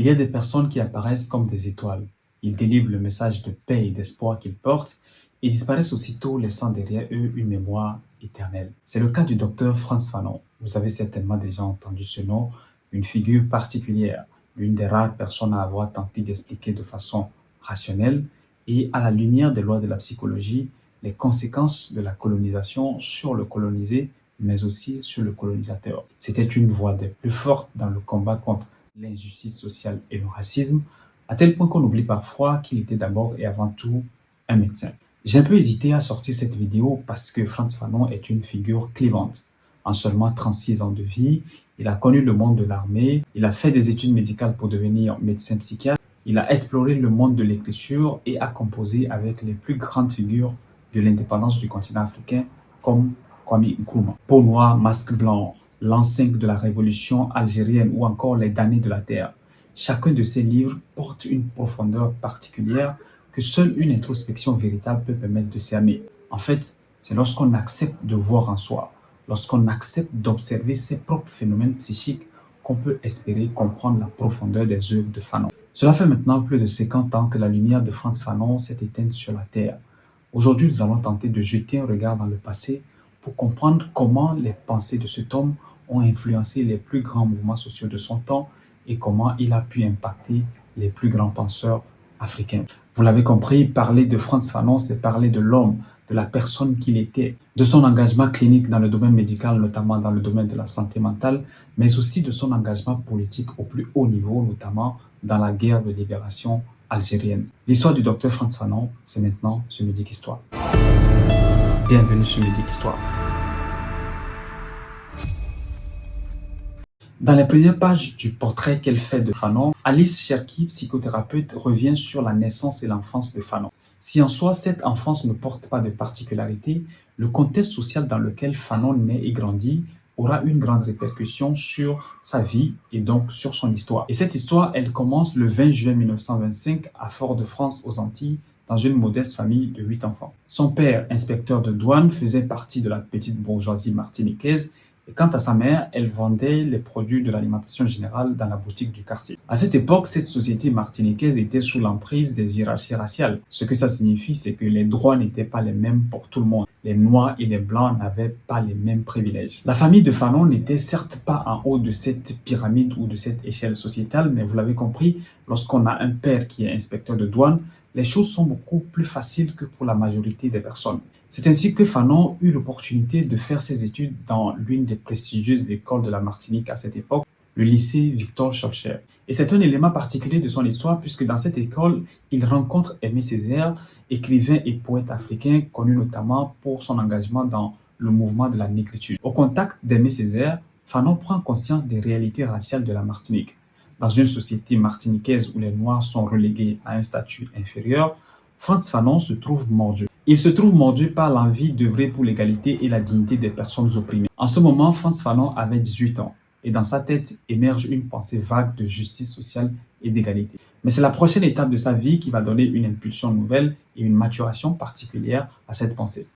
Il y a des personnes qui apparaissent comme des étoiles. Ils délivrent le message de paix et d'espoir qu'ils portent et disparaissent aussitôt, laissant derrière eux une mémoire éternelle. C'est le cas du docteur Frantz Fanon. Vous avez certainement déjà entendu ce nom, une figure particulière, l'une des rares personnes à avoir tenté d'expliquer de façon rationnelle et à la lumière des lois de la psychologie les conséquences de la colonisation sur le colonisé, mais aussi sur le colonisateur. C'était une voix des plus fortes dans le combat contre l'injustice sociale et le racisme, à tel point qu'on oublie parfois qu'il était d'abord et avant tout un médecin. J'ai un peu hésité à sortir cette vidéo parce que Frantz Fanon est une figure clivante. En seulement 36 ans de vie, il a connu le monde de l'armée, il a fait des études médicales pour devenir médecin psychiatre, il a exploré le monde de l'écriture et a composé avec les plus grandes figures de l'indépendance du continent africain comme Kwame Nkrumah. Peau noire, masque blanc, l'an 5 de la révolution algérienne ou encore les damnés de la terre. Chacun de ces livres porte une profondeur particulière que seule une introspection véritable peut permettre de cerner. En fait, c'est lorsqu'on accepte de voir en soi, lorsqu'on accepte d'observer ses propres phénomènes psychiques qu'on peut espérer comprendre la profondeur des œuvres de Fanon. Cela fait maintenant plus de 50 ans que la lumière de Frantz Fanon s'est éteinte sur la Terre. Aujourd'hui, nous allons tenter de jeter un regard dans le passé pour comprendre comment les pensées de cet homme ont influencé les plus grands mouvements sociaux de son temps et comment il a pu impacter les plus grands penseurs africains. Vous l'avez compris, parler de Frantz Fanon, c'est parler de l'homme, de la personne qu'il était, de son engagement clinique dans le domaine médical, notamment dans le domaine de la santé mentale, mais aussi de son engagement politique au plus haut niveau, notamment dans la guerre de libération algérienne. L'histoire du docteur Frantz Fanon, c'est maintenant sur Midi Histoire. Bienvenue sur Midi Histoire. Dans les premières pages du portrait qu'elle fait de Fanon, Alice Cherki, psychothérapeute, revient sur la naissance et l'enfance de Fanon. Si en soi cette enfance ne porte pas de particularité, le contexte social dans lequel Fanon naît et grandit aura une grande répercussion sur sa vie et donc sur son histoire. Et cette histoire, elle commence le 20 juin 1925 à Fort-de-France aux Antilles, dans une modeste famille de 8 enfants. Son père, inspecteur de douane, faisait partie de la petite bourgeoisie martiniquaise. Et quant à sa mère, elle vendait les produits de l'alimentation générale dans la boutique du quartier. À cette époque, cette société martiniquaise était sous l'emprise des hiérarchies raciales. Ce que ça signifie, c'est que les droits n'étaient pas les mêmes pour tout le monde. Les Noirs et les Blancs n'avaient pas les mêmes privilèges. La famille de Fanon n'était certes pas en haut de cette pyramide ou de cette échelle sociétale, mais vous l'avez compris, lorsqu'on a un père qui est inspecteur de douane, les choses sont beaucoup plus faciles que pour la majorité des personnes. C'est ainsi que Fanon eut l'opportunité de faire ses études dans l'une des prestigieuses écoles de la Martinique à cette époque, le lycée Victor Schœpfer. Et c'est un élément particulier de son histoire puisque dans cette école, il rencontre Aimé Césaire, écrivain et poète africain connu notamment pour son engagement dans le mouvement de la négritude. Au contact d'Aimé Césaire, Fanon prend conscience des réalités raciales de la Martinique. Dans une société martiniquaise où les Noirs sont relégués à un statut inférieur, Frantz Fanon se trouve mordu. Il se trouve mordu par l'envie d'œuvrer pour l'égalité et la dignité des personnes opprimées. En ce moment, Frantz Fanon avait 18 ans et dans sa tête émerge une pensée vague de justice sociale et d'égalité. Mais c'est la prochaine étape de sa vie qui va donner une impulsion nouvelle et une maturation particulière à cette pensée.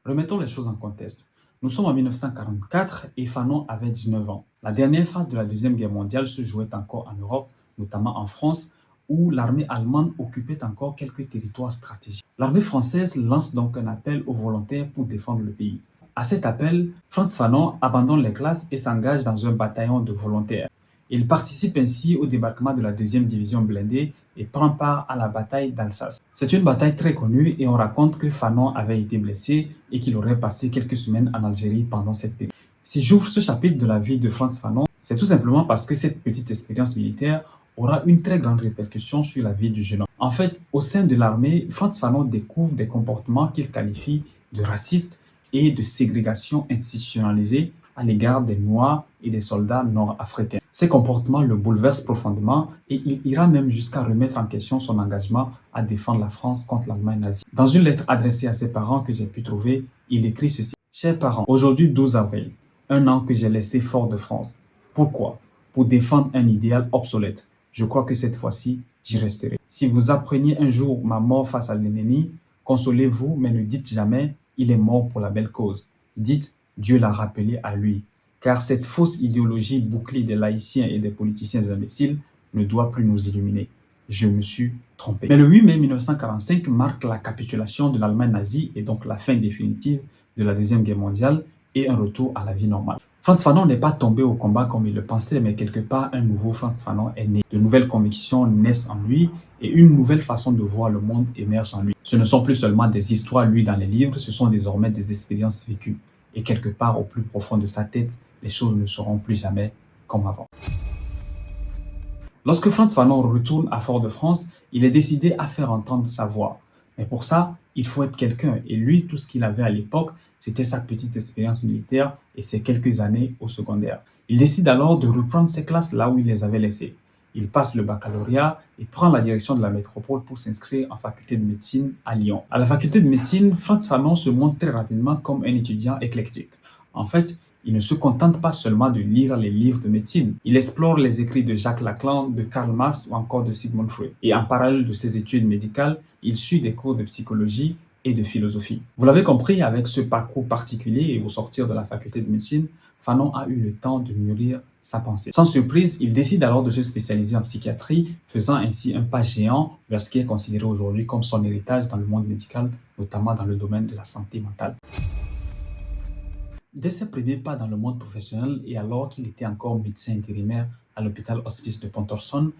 Remettons les choses en contexte. Nous sommes en 1944 et Fanon avait 19 ans. La dernière phase de la Deuxième Guerre mondiale se jouait encore en Europe, notamment en France, où l'armée allemande occupait encore quelques territoires stratégiques. L'armée française lance donc un appel aux volontaires pour défendre le pays. À cet appel, Frantz Fanon abandonne les classes et s'engage dans un bataillon de volontaires. Il participe ainsi au débarquement de la 2e division blindée et prend part à la bataille d'Alsace. C'est une bataille très connue et on raconte que Fanon avait été blessé et qu'il aurait passé quelques semaines en Algérie pendant cette période. Si j'ouvre ce chapitre de la vie de Frantz Fanon, c'est tout simplement parce que cette petite expérience militaire aura une très grande répercussion sur la vie du jeune homme. En fait, au sein de l'armée, Frantz Fanon découvre des comportements qu'il qualifie de racistes et de ségrégation institutionnalisée à l'égard des Noirs et des soldats nord-africains. Ces comportements le bouleversent profondément et il ira même jusqu'à remettre en question son engagement à défendre la France contre l'Allemagne nazie. Dans une lettre adressée à ses parents que j'ai pu trouver, il écrit ceci. « Chers parents, aujourd'hui 12 avril, un an que j'ai laissé Fort-de-France. Pourquoi? Pour défendre un idéal obsolète. Je crois que cette fois-ci, j'y resterai. Si vous appreniez un jour ma mort face à l'ennemi, consolez-vous, mais ne dites jamais, il est mort pour la belle cause. Dites, Dieu l'a rappelé à lui. car cette fausse idéologie bouclée des laïciens et des politiciens imbéciles ne doit plus nous illuminer. Je me suis trompé. Mais le 8 mai 1945 marque la capitulation de l'Allemagne nazie et donc la fin définitive de la Deuxième Guerre mondiale et un retour à la vie normale. Frantz Fanon n'est pas tombé au combat comme il le pensait, mais quelque part, un nouveau Frantz Fanon est né. De nouvelles convictions naissent en lui et une nouvelle façon de voir le monde émerge en lui. Ce ne sont plus seulement des histoires lues dans les livres, ce sont désormais des expériences vécues. Et quelque part, au plus profond de sa tête, les choses ne seront plus jamais comme avant. Lorsque Frantz Fanon retourne à Fort-de-France, il est décidé à faire entendre sa voix. Mais pour ça, il faut être quelqu'un. Et lui, tout ce qu'il avait à l'époque, c'était sa petite expérience militaire et ses quelques années au secondaire. Il décide alors de reprendre ses classes là où il les avait laissées. Il passe le baccalauréat et prend la direction de la métropole pour s'inscrire en faculté de médecine à Lyon. À la faculté de médecine, Frantz Fanon se montre très rapidement comme un étudiant éclectique. En fait, il ne se contente pas seulement de lire les livres de médecine. Il explore les écrits de Jacques Lacan, de Karl Marx ou encore de Sigmund Freud. Et en parallèle de ses études médicales, il suit des cours de psychologie et de philosophie. Vous l'avez compris, avec ce parcours particulier et au sortir de la faculté de médecine, Fanon a eu le temps de mûrir sa pensée. Sans surprise, il décide alors de se spécialiser en psychiatrie, faisant ainsi un pas géant vers ce qui est considéré aujourd'hui comme son héritage dans le monde médical, notamment dans le domaine de la santé mentale. Dès ses premiers pas dans le monde professionnel et alors qu'il était encore médecin intérimaire à l'hôpital Hospice de Pontorson,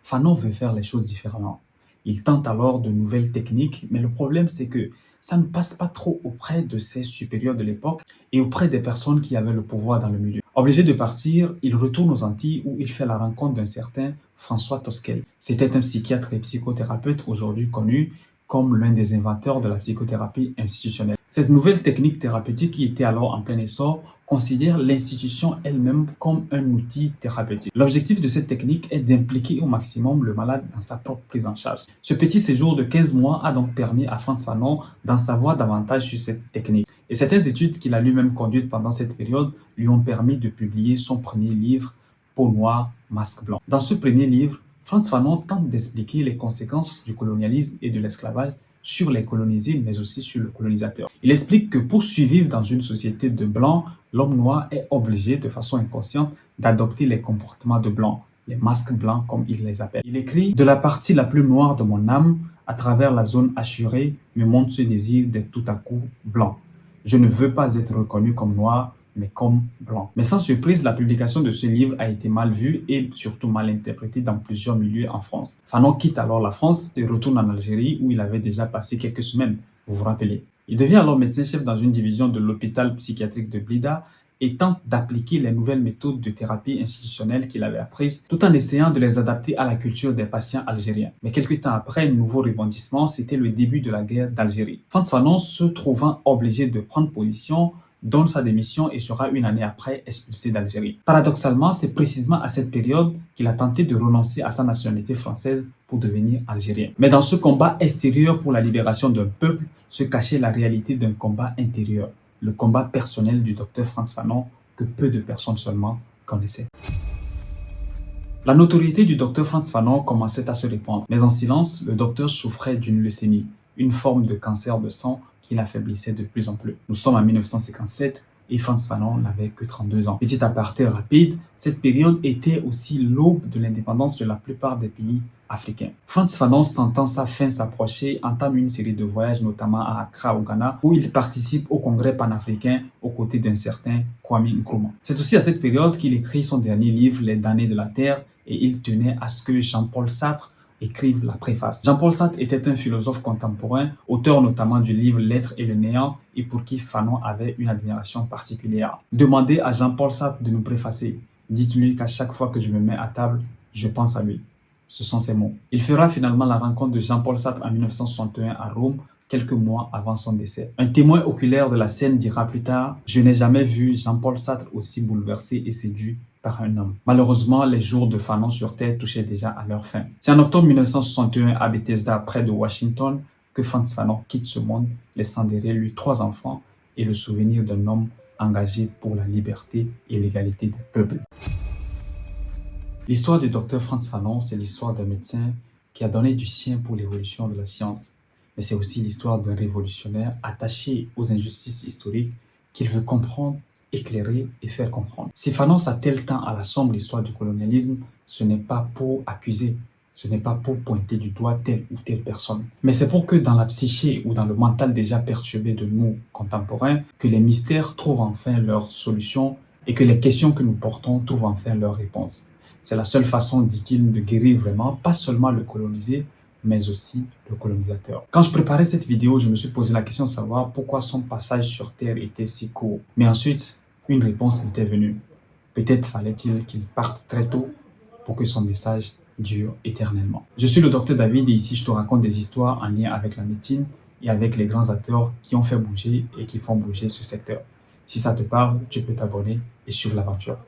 Fanon veut faire les choses différemment. Il tente alors de nouvelles techniques, mais le problème c'est que ça ne passe pas trop auprès de ses supérieurs de l'époque et auprès des personnes qui avaient le pouvoir dans le milieu. Obligé de partir, il retourne aux Antilles où il fait la rencontre d'un certain François Tosquel. C'était un psychiatre et psychothérapeute aujourd'hui connu comme l'un des inventeurs de la psychothérapie institutionnelle. Cette nouvelle technique thérapeutique qui était alors en plein essor considère l'institution elle-même comme un outil thérapeutique. L'objectif de cette technique est d'impliquer au maximum le malade dans sa propre prise en charge. Ce petit séjour de 15 mois a donc permis à Frantz Fanon d'en savoir davantage sur cette technique. Et certaines études qu'il a lui-même conduites pendant cette période lui ont permis de publier son premier livre, Peau noire, masque blanc. Dans ce premier livre, Frantz Fanon tente d'expliquer les conséquences du colonialisme et de l'esclavage sur les colonisés, mais aussi sur le colonisateur. Il explique que pour survivre dans une société de blancs, l'homme noir est obligé de façon inconsciente d'adopter les comportements de blancs, les masques blancs comme il les appelle. Il écrit « De la partie la plus noire de mon âme, à travers la zone assurée, me monte ce désir d'être tout à coup blanc. Je ne veux pas être reconnu comme noir, mais comme blanc. » Mais sans surprise, la publication de ce livre a été mal vue et surtout mal interprétée dans plusieurs milieux en France. Fanon quitte alors la France et retourne en Algérie où il avait déjà passé quelques semaines, vous vous rappelez. Il devient alors médecin-chef dans une division de l'hôpital psychiatrique de Blida et tente d'appliquer les nouvelles méthodes de thérapie institutionnelle qu'il avait apprises tout en essayant de les adapter à la culture des patients algériens. Mais quelques temps après, un nouveau rebondissement, c'était le début de la guerre d'Algérie. Frantz Fanon, se trouvant obligé de prendre position, donne sa démission et sera une année après expulsé d'Algérie. Paradoxalement, c'est précisément à cette période qu'il a tenté de renoncer à sa nationalité française pour devenir algérien. Mais dans ce combat extérieur pour la libération d'un peuple se cachait la réalité d'un combat intérieur, le combat personnel du docteur Frantz Fanon que peu de personnes seulement connaissaient. La notoriété du docteur Frantz Fanon commençait à se répandre, mais en silence, le docteur souffrait d'une leucémie, une forme de cancer de sang qui l'affaiblissait de plus en plus. Nous sommes en 1957 et Frantz Fanon n'avait que 32 ans. Petit aparté rapide, cette période était aussi l'aube de l'indépendance de la plupart des pays africains. Frantz Fanon, sentant sa fin s'approcher, entame une série de voyages, notamment à Accra au Ghana, où il participe au congrès panafricain aux côtés d'un certain Kwame Nkrumah. C'est aussi à cette période qu'il écrit son dernier livre, Les damnés de la terre, et il tenait à ce que Jean-Paul Sartre écrive la préface. Jean-Paul Sartre était un philosophe contemporain, auteur notamment du livre L'être et le néant, et pour qui Fanon avait une admiration particulière. Demandez à Jean-Paul Sartre de nous préfacer. Dites-lui qu'à chaque fois que je me mets à table, je pense à lui. Ce sont ses mots. Il fera finalement la rencontre de Jean-Paul Sartre en 1961 à Rome, quelques mois avant son décès. Un témoin oculaire de la scène dira plus tard « Je n'ai jamais vu Jean-Paul Sartre aussi bouleversé et séduit par un homme. » Malheureusement, les jours de Fanon sur Terre touchaient déjà à leur fin. C'est en octobre 1961 à Bethesda, près de Washington, que Frantz Fanon quitte ce monde, laissant derrière lui 3 enfants et le souvenir d'un homme engagé pour la liberté et l'égalité des peuples. L'histoire du docteur Frantz Fanon, c'est l'histoire d'un médecin qui a donné du sien pour l'évolution de la science. Mais c'est aussi l'histoire d'un révolutionnaire attaché aux injustices historiques qu'il veut comprendre éclairer et faire comprendre. Si Fanon s'attelle tant à la sombre histoire du colonialisme, ce n'est pas pour accuser, ce n'est pas pour pointer du doigt telle ou telle personne, mais c'est pour que dans la psyché ou dans le mental déjà perturbé de nous contemporains, que les mystères trouvent enfin leur solution et que les questions que nous portons trouvent enfin leur réponse. C'est la seule façon, dit-il, de guérir vraiment, pas seulement le colonisé, mais aussi le colonisateur. Quand je préparais cette vidéo, je me suis posé la question de savoir pourquoi son passage sur Terre était si court. Mais ensuite, une réponse m'était venue. Peut-être fallait-il qu'il parte très tôt pour que son message dure éternellement. Je suis le docteur David et ici je te raconte des histoires en lien avec la médecine et avec les grands acteurs qui ont fait bouger et qui font bouger ce secteur. Si ça te parle, tu peux t'abonner et suivre l'aventure.